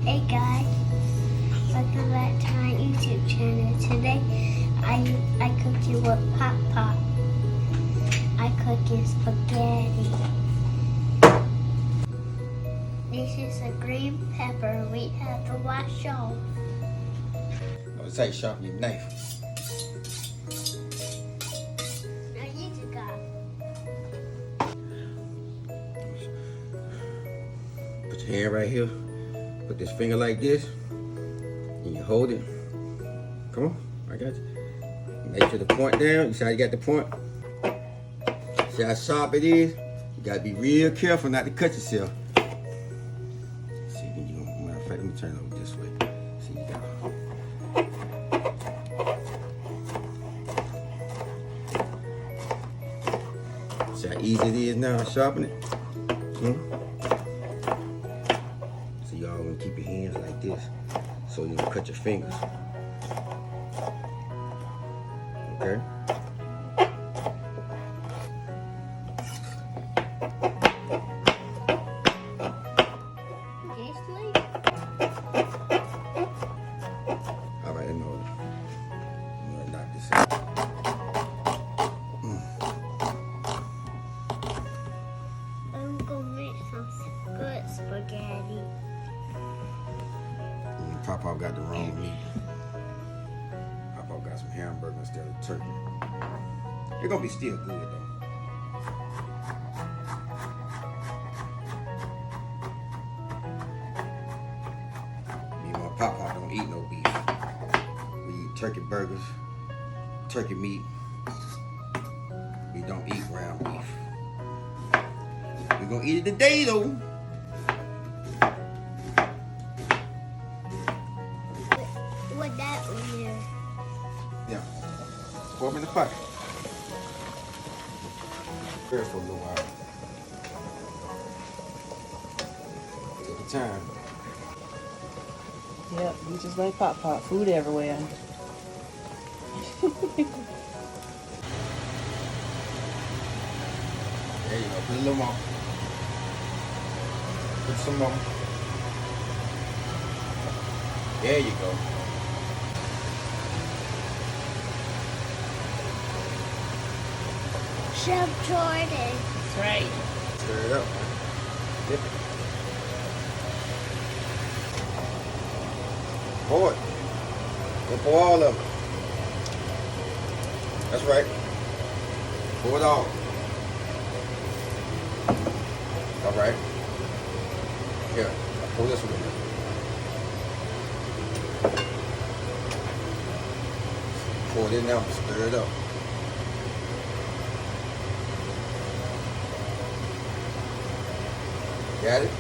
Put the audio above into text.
Hey guys, welcome back to my YouTube channel. Today I cooking with PopPop. I cooking spaghetti. This is a green pepper we have to wash off. I was like sharpen your knife. Now you just got. Put your hand right here. Put this finger like this. And you hold it. Come on, I got you. Make sure the point down. You see how you got the point? See how sharp it is? You gotta be real careful not to cut yourself. See, matter of fact, let me turn it over this way. See, you got. See how easy it is now to sharpen it? So y'all want to keep your hands like this so you don't cut your fingers. Okay? Alright, let me hold it. I'm gonna knock this out. I'm gonna make some good spaghetti. PopPop got the wrong meat. PopPop got some hamburger instead of turkey. It's gonna be still good though. Me and my PopPop don't eat no beef. We eat turkey burgers, turkey meat. We don't eat ground beef. We're gonna eat it today though. What that on there? Yeah. Pour them in the pot. Prepare for a little while. Take your time. Yep, you just like PopPop. Food everywhere. There you go. Put a little more. Put some more. There you go. Chef Jordan. That's right. Stir it up, man. Dip it. Pour it. Go pour all of it. That's right. Pour it all. All right. Here, pour this one. Pour it in now and stir it up. Got it?